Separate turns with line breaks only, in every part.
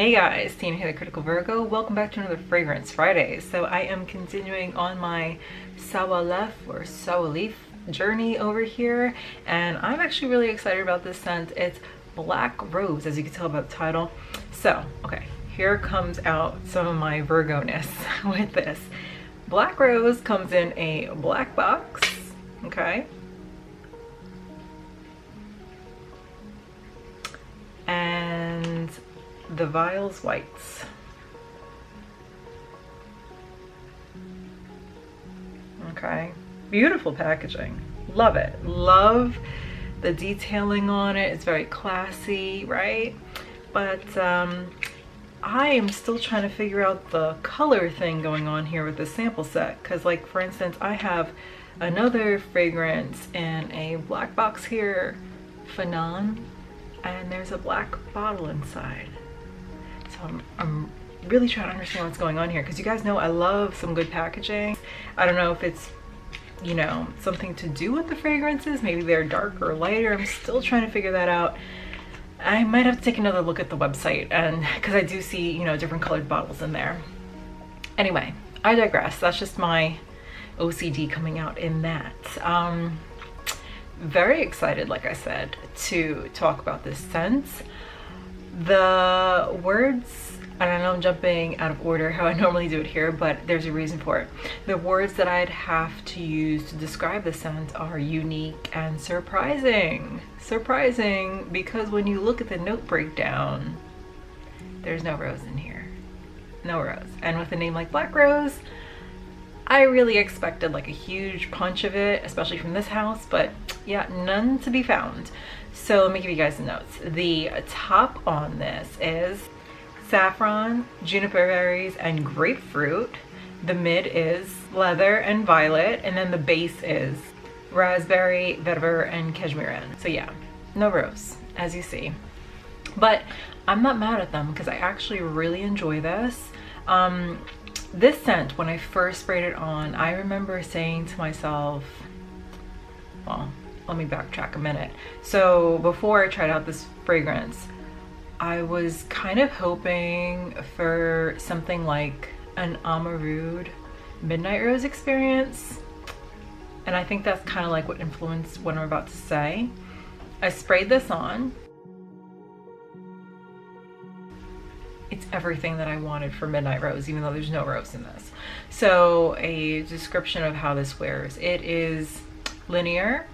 Hey guys, Tina here, the Critical Virgo. Welcome back to another Fragrance Friday. So I am continuing on my Sawalef or Sawalef journey over here, and I'm actually really excited about this scent. It's Black Rose, as you can tell by the title. So, okay, here comes out some of my Virgo-ness with this. Black Rose comes in a black box, okay? And the vial's whites. Okay, beautiful packaging. Love it. Love the detailing on it. It's very classy, right? But I am still trying to figure out the color thing going on here with the sample set, because like for instance I have another fragrance in a black box here, Fanon, and there's a black bottle inside. So I'm really trying to understand what's going on here, because you guys know I love some good packaging. I don't know if it's, you know, something to do with the fragrances. Maybe they're darker or lighter. I'm still trying to figure that out. I might have to take another look at the website, and because I do see, you know, different colored bottles in there. Anyway, I digress. That's just my OCD coming out in that. Very excited, like I said, to talk about this scent. The words, I don't know, I'm jumping out of order how I normally do it here, but there's a reason for it. The words that I'd have to use to describe the scent are unique and surprising. Surprising because when you look at the note breakdown, there's no rose in here. No rose. And with a name like Black Rose, I really expected like a huge punch of it, especially from this house, but yeah, none to be found. So let me give you guys the notes. The top on this is saffron, juniper berries, and grapefruit. The mid is leather and violet, and then the base is raspberry, vetiver, and cashmeran. So yeah, no rose, as you see. But I'm not mad at them because I actually really enjoy this. This scent, when I first sprayed it on, I remember saying to myself, well, let me backtrack a minute. So before I tried out this fragrance, I was kind of hoping for something like an Amarud Midnight Rose experience. And I think that's kind of like what influenced what I'm about to say. I sprayed this on. It's everything that I wanted for Midnight Rose, even though there's no rose in this. So a description of how this wears. It is linear,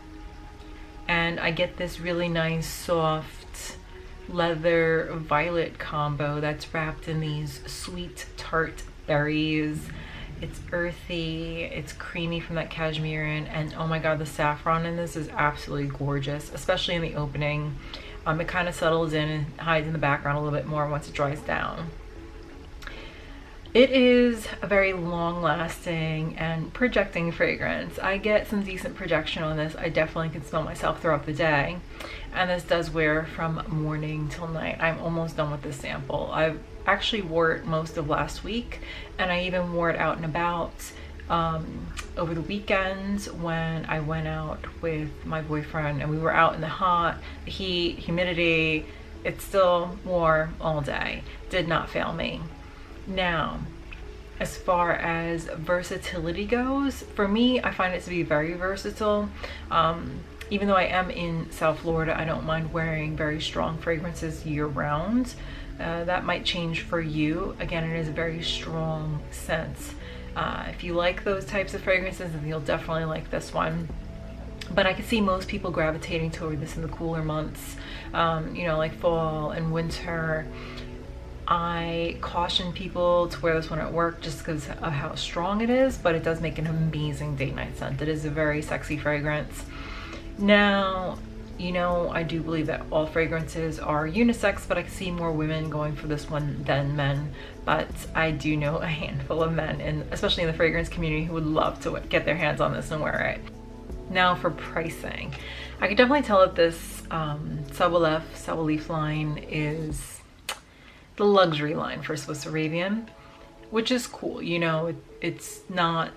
and I get this really nice soft leather violet combo that's wrapped in these sweet tart berries. It's earthy, it's creamy from that cashmere, and oh my god, the saffron in this is absolutely gorgeous, especially in the opening. It kind of settles in and hides in the background a little bit more once it dries down. It is a very long-lasting and projecting fragrance. I get some decent projection on this. I definitely can smell myself throughout the day, and this does wear from morning till night. I'm almost done with this sample. I've actually wore it most of last week, and I even wore it out and about over the weekend when I went out with my boyfriend, and we were out in the hot, the heat, humidity. It still wore all day. Did not fail me. Now, as far as versatility goes, for me, I find it to be very versatile. Even though I am in South Florida, I don't mind wearing very strong fragrances year-round. That might change for you. Again, it is a very strong scent. If you like those types of fragrances, then you'll definitely like this one. But I can see most people gravitating toward this in the cooler months, you know, like fall and winter. I caution people to wear this one at work just because of how strong it is, but it does make an amazing date night scent. It is a very sexy fragrance. Now, you know, I do believe that all fragrances are unisex, but I can see more women going for this one than men. But I do know a handful of men, and especially in the fragrance community, who would love to get their hands on this and wear it. Now for pricing. I can definitely tell that this Sawalef line is the luxury line for Swiss Arabian, which is cool. You know, it's not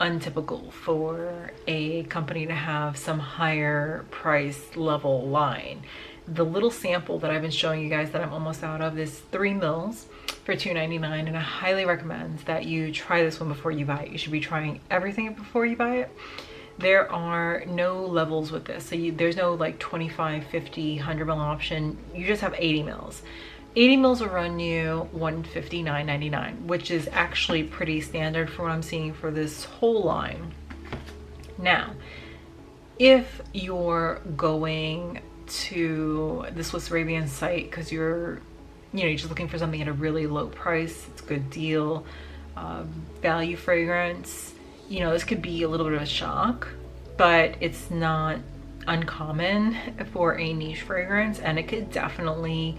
untypical for a company to have some higher price level line. The little sample that I've been showing you guys that I'm almost out of is 3 mils for $2.99, and I highly recommend that you try this one before you buy it. You should be trying everything before you buy it. There are no levels with this, so there's no like 25, 50, 100 ml option. You just have 80 mils. 80 mils will run you $159.99, which is actually pretty standard for what I'm seeing for this whole line. Now, if you're going to the Swiss Arabian site because you're just looking for something at a really low price, it's a good deal, value fragrance, this could be a little bit of a shock, but it's not uncommon for a niche fragrance, and it could definitely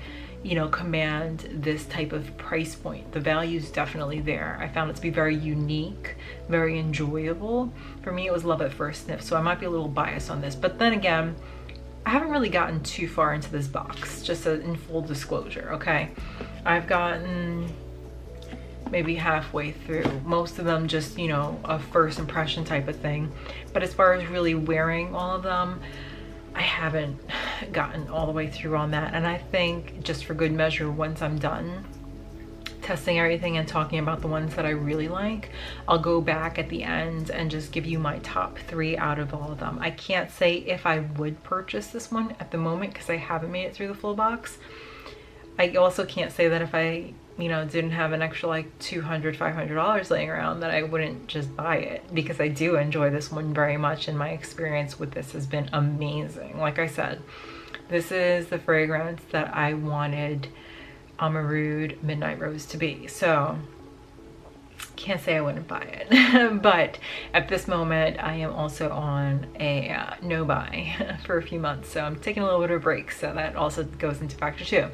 command this type of price point. The value is definitely there. I found it to be very unique, very enjoyable. For me, it was love at first sniff, so I might be a little biased on this, but then again, I haven't really gotten too far into this box, just in full disclosure, okay? I've gotten maybe halfway through, most of them just a first impression type of thing, but as far as really wearing all of them, I haven't gotten all the way through on that. And I think, just for good measure, once I'm done testing everything and talking about the ones that I really like, I'll go back at the end and just give you my top 3 out of all of them. I can't say if I would purchase this one at the moment because I haven't made it through the full box. I also can't say that if I didn't have an extra like $200, $500 laying around, that I wouldn't just buy it, because I do enjoy this one very much, and my experience with this has been amazing. Like I said, this is the fragrance that I wanted Amarud Midnight Rose to be, so can't say I wouldn't buy it. But at this moment, I am also on a no buy for a few months, so I'm taking a little bit of a break, so that also goes into factor too.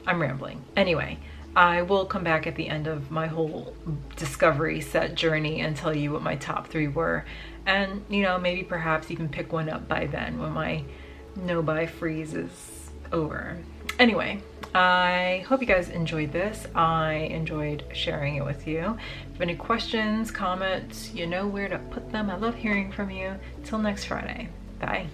I'm rambling. Anyway, I will come back at the end of my whole discovery set journey and tell you what my top 3 were, and maybe perhaps even pick one up by then when my no buy freeze is over. Anyway, I hope you guys enjoyed this. I enjoyed sharing it with you. If you have any questions, comments, you know where to put them. I love hearing from you. Till next Friday. Bye.